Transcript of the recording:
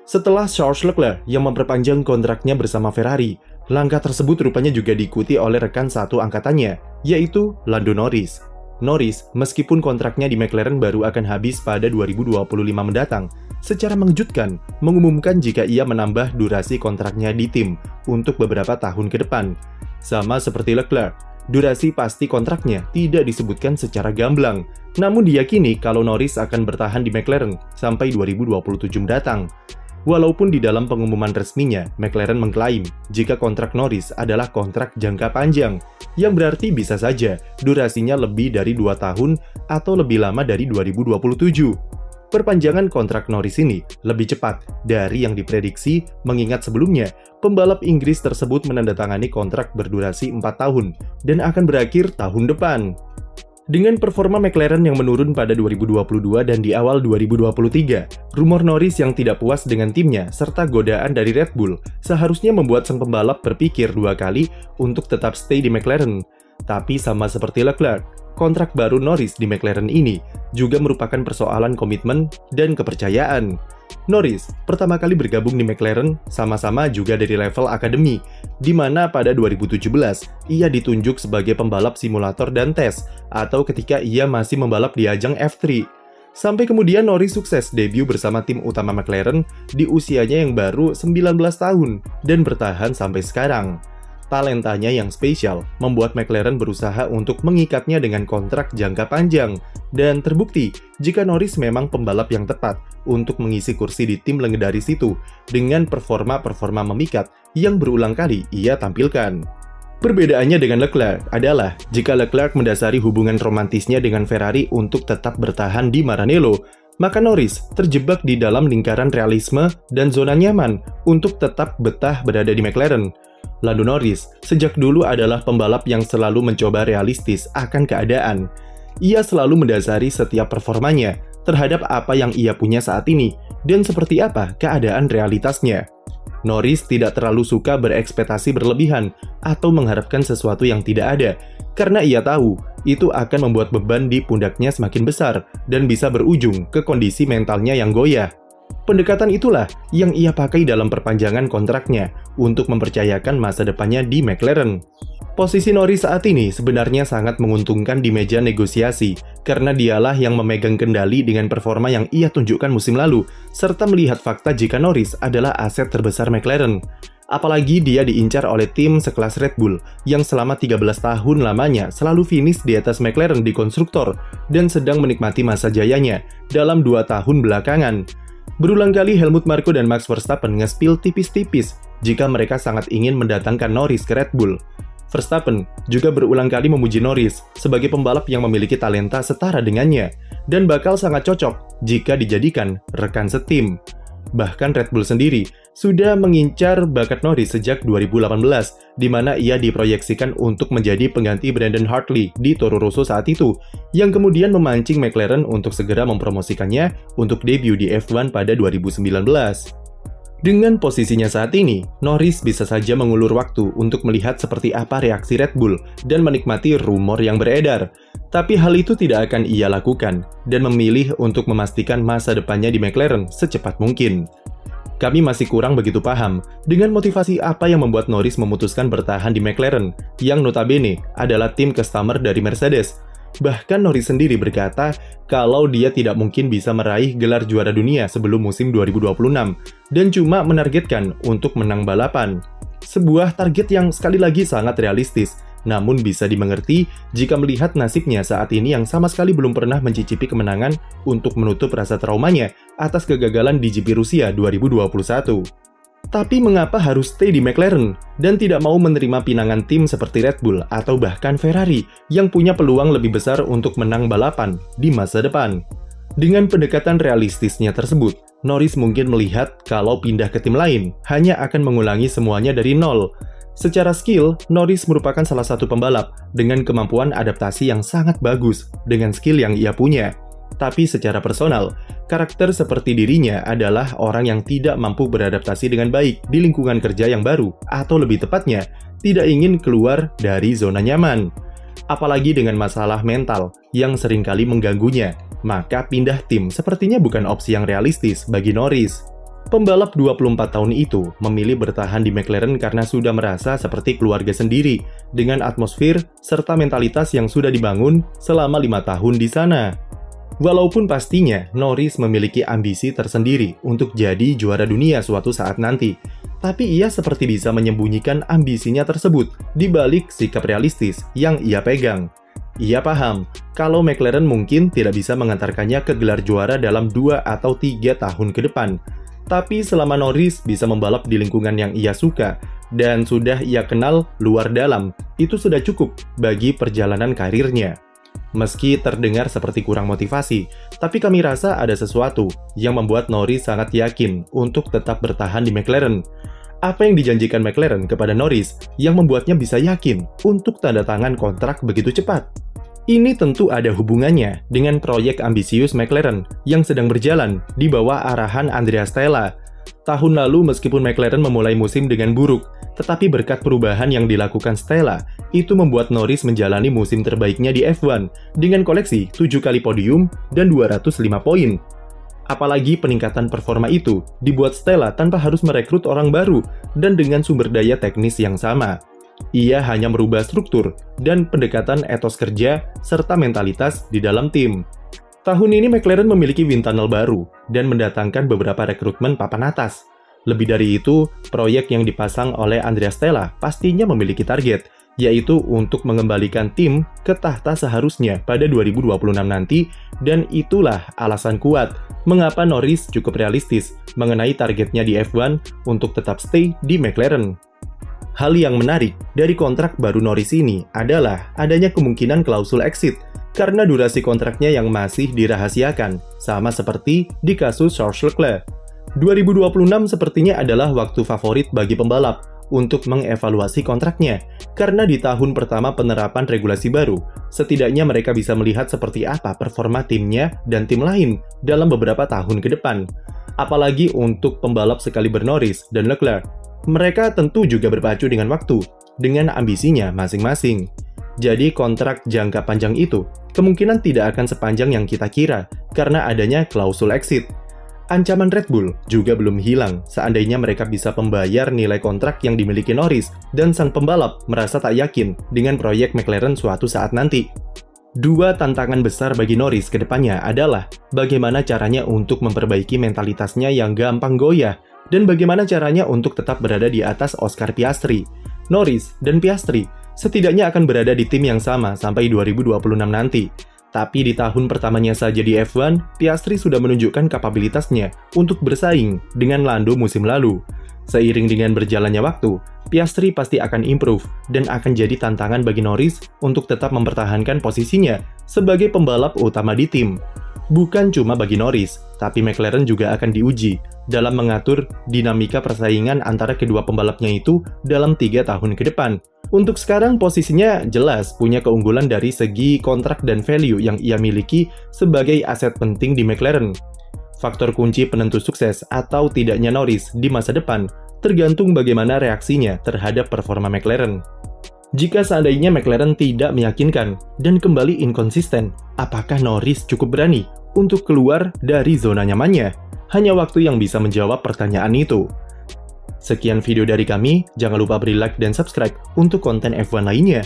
Setelah Charles Leclerc yang memperpanjang kontraknya bersama Ferrari, langkah tersebut rupanya juga diikuti oleh rekan satu angkatannya, yaitu Lando Norris. Norris, meskipun kontraknya di McLaren baru akan habis pada 2025 mendatang, secara mengejutkan mengumumkan jika ia menambah durasi kontraknya di tim untuk beberapa tahun ke depan. Sama seperti Leclerc, durasi pasti kontraknya tidak disebutkan secara gamblang, namun diyakini kalau Norris akan bertahan di McLaren sampai 2027 mendatang. Walaupun di dalam pengumuman resminya, McLaren mengklaim jika kontrak Norris adalah kontrak jangka panjang, yang berarti bisa saja durasinya lebih dari 2 tahun atau lebih lama dari 2027. Perpanjangan kontrak Norris ini lebih cepat dari yang diprediksi, mengingat sebelumnya pembalap Inggris tersebut menandatangani kontrak berdurasi 4 tahun dan akan berakhir tahun depan. Dengan performa McLaren yang menurun pada 2022 dan di awal 2023, rumor Norris yang tidak puas dengan timnya serta godaan dari Red Bull seharusnya membuat sang pembalap berpikir 2 kali untuk tetap stay di McLaren. Tapi sama seperti Leclerc, kontrak baru Norris di McLaren ini juga merupakan persoalan komitmen dan kepercayaan. Norris pertama kali bergabung di McLaren sama-sama juga dari level akademi, di mana pada 2017 ia ditunjuk sebagai pembalap simulator dan tes, atau ketika ia masih membalap di ajang F3. Sampai kemudian Norris sukses debut bersama tim utama McLaren di usianya yang baru 19 tahun dan bertahan sampai sekarang. Talentanya yang spesial membuat McLaren berusaha untuk mengikatnya dengan kontrak jangka panjang, dan terbukti jika Norris memang pembalap yang tepat untuk mengisi kursi di tim legendaris itu dengan performa-performa memikat yang berulang kali ia tampilkan. Perbedaannya dengan Leclerc adalah jika Leclerc mendasari hubungan romantisnya dengan Ferrari untuk tetap bertahan di Maranello, maka Norris terjebak di dalam lingkaran realisme dan zona nyaman untuk tetap betah berada di McLaren. Lando Norris sejak dulu adalah pembalap yang selalu mencoba realistis akan keadaan. Ia selalu mendasari setiap performanya terhadap apa yang ia punya saat ini dan seperti apa keadaan realitasnya. Norris tidak terlalu suka berekspektasi berlebihan atau mengharapkan sesuatu yang tidak ada, karena ia tahu itu akan membuat beban di pundaknya semakin besar dan bisa berujung ke kondisi mentalnya yang goyah. Pendekatan itulah yang ia pakai dalam perpanjangan kontraknya untuk mempercayakan masa depannya di McLaren. Posisi Norris saat ini sebenarnya sangat menguntungkan di meja negosiasi, karena dialah yang memegang kendali dengan performa yang ia tunjukkan musim lalu, serta melihat fakta jika Norris adalah aset terbesar McLaren. Apalagi dia diincar oleh tim sekelas Red Bull yang selama 13 tahun lamanya selalu finish di atas McLaren di konstruktor dan sedang menikmati masa jayanya dalam 2 tahun belakangan. Berulang kali Helmut Marko dan Max Verstappen nge-spill tipis-tipis jika mereka sangat ingin mendatangkan Norris ke Red Bull. Verstappen juga berulang kali memuji Norris sebagai pembalap yang memiliki talenta setara dengannya dan bakal sangat cocok jika dijadikan rekan setim. Bahkan Red Bull sendiri sudah mengincar bakat Norris sejak 2018, di mana ia diproyeksikan untuk menjadi pengganti Brandon Hartley di Toro Rosso saat itu, yang kemudian memancing McLaren untuk segera mempromosikannya untuk debut di F1 pada 2019. Dengan posisinya saat ini, Norris bisa saja mengulur waktu untuk melihat seperti apa reaksi Red Bull dan menikmati rumor yang beredar. Tapi hal itu tidak akan ia lakukan dan memilih untuk memastikan masa depannya di McLaren secepat mungkin. Kami masih kurang begitu paham dengan motivasi apa yang membuat Norris memutuskan bertahan di McLaren, yang notabene adalah tim customer dari Mercedes. Bahkan Norris sendiri berkata kalau dia tidak mungkin bisa meraih gelar juara dunia sebelum musim 2026 dan cuma menargetkan untuk menang balapan. Sebuah target yang sekali lagi sangat realistis, namun bisa dimengerti jika melihat nasibnya saat ini yang sama sekali belum pernah mencicipi kemenangan untuk menutup rasa traumanya atas kegagalan di GP Rusia 2021. Tapi mengapa harus stay di McLaren dan tidak mau menerima pinangan tim seperti Red Bull atau bahkan Ferrari yang punya peluang lebih besar untuk menang balapan di masa depan? Dengan pendekatan realistisnya tersebut, Norris mungkin melihat kalau pindah ke tim lain hanya akan mengulangi semuanya dari nol. Secara skill, Norris merupakan salah satu pembalap dengan kemampuan adaptasi yang sangat bagus dengan skill yang ia punya. Tapi secara personal, karakter seperti dirinya adalah orang yang tidak mampu beradaptasi dengan baik di lingkungan kerja yang baru, atau lebih tepatnya, tidak ingin keluar dari zona nyaman. Apalagi dengan masalah mental yang seringkali mengganggunya, maka pindah tim sepertinya bukan opsi yang realistis bagi Norris. Pembalap 24 tahun itu memilih bertahan di McLaren karena sudah merasa seperti keluarga sendiri dengan atmosfer serta mentalitas yang sudah dibangun selama 5 tahun di sana. Walaupun pastinya Norris memiliki ambisi tersendiri untuk jadi juara dunia suatu saat nanti, tapi ia seperti bisa menyembunyikan ambisinya tersebut di balik sikap realistis yang ia pegang. Ia paham kalau McLaren mungkin tidak bisa mengantarkannya ke gelar juara dalam 2 atau 3 tahun ke depan. Tapi selama Norris bisa membalap di lingkungan yang ia suka dan sudah ia kenal luar dalam, itu sudah cukup bagi perjalanan karirnya. Meski terdengar seperti kurang motivasi, tapi kami rasa ada sesuatu yang membuat Norris sangat yakin untuk tetap bertahan di McLaren. Apa yang dijanjikan McLaren kepada Norris yang membuatnya bisa yakin untuk tanda tangan kontrak begitu cepat? Ini tentu ada hubungannya dengan proyek ambisius McLaren yang sedang berjalan di bawah arahan Andrea Stella. Tahun lalu meskipun McLaren memulai musim dengan buruk, tetapi berkat perubahan yang dilakukan Stella, itu membuat Norris menjalani musim terbaiknya di F1 dengan koleksi 7 kali podium dan 205 poin. Apalagi peningkatan performa itu dibuat Stella tanpa harus merekrut orang baru dan dengan sumber daya teknis yang sama. Ia hanya merubah struktur dan pendekatan etos kerja serta mentalitas di dalam tim. Tahun ini McLaren memiliki wind tunnel baru dan mendatangkan beberapa rekrutmen papan atas. Lebih dari itu, proyek yang dipasang oleh Andrea Stella pastinya memiliki target, yaitu untuk mengembalikan tim ke tahta seharusnya pada 2026 nanti, dan itulah alasan kuat mengapa Norris cukup realistis mengenai targetnya di F1 untuk tetap stay di McLaren. Hal yang menarik dari kontrak baru Norris ini adalah adanya kemungkinan klausul exit karena durasi kontraknya yang masih dirahasiakan, sama seperti di kasus Charles Leclerc. 2026 sepertinya adalah waktu favorit bagi pembalap untuk mengevaluasi kontraknya, karena di tahun pertama penerapan regulasi baru, setidaknya mereka bisa melihat seperti apa performa timnya dan tim lain dalam beberapa tahun ke depan. Apalagi untuk pembalap sekaliber Norris dan Leclerc, mereka tentu juga berpacu dengan waktu, dengan ambisinya masing-masing. Jadi kontrak jangka panjang itu kemungkinan tidak akan sepanjang yang kita kira karena adanya klausul exit. Ancaman Red Bull juga belum hilang seandainya mereka bisa membayar nilai kontrak yang dimiliki Norris dan sang pembalap merasa tak yakin dengan proyek McLaren suatu saat nanti. Dua tantangan besar bagi Norris ke depannya adalah bagaimana caranya untuk memperbaiki mentalitasnya yang gampang goyah dan bagaimana caranya untuk tetap berada di atas Oscar Piastri. Norris dan Piastri setidaknya akan berada di tim yang sama sampai 2026 nanti. Tapi di tahun pertamanya saja di F1, Piastri sudah menunjukkan kapabilitasnya untuk bersaing dengan Lando musim lalu. Seiring dengan berjalannya waktu, Piastri pasti akan improve dan akan jadi tantangan bagi Norris untuk tetap mempertahankan posisinya sebagai pembalap utama di tim. Bukan cuma bagi Norris, tapi McLaren juga akan diuji dalam mengatur dinamika persaingan antara kedua pembalapnya itu dalam 3 tahun ke depan. Untuk sekarang posisinya jelas punya keunggulan dari segi kontrak dan value yang ia miliki sebagai aset penting di McLaren. Faktor kunci penentu sukses atau tidaknya Norris di masa depan tergantung bagaimana reaksinya terhadap performa McLaren. Jika seandainya McLaren tidak meyakinkan dan kembali inkonsisten, apakah Norris cukup berani untuk keluar dari zona nyamannya? Hanya waktu yang bisa menjawab pertanyaan itu. Sekian video dari kami, jangan lupa beri like dan subscribe untuk konten F1 lainnya.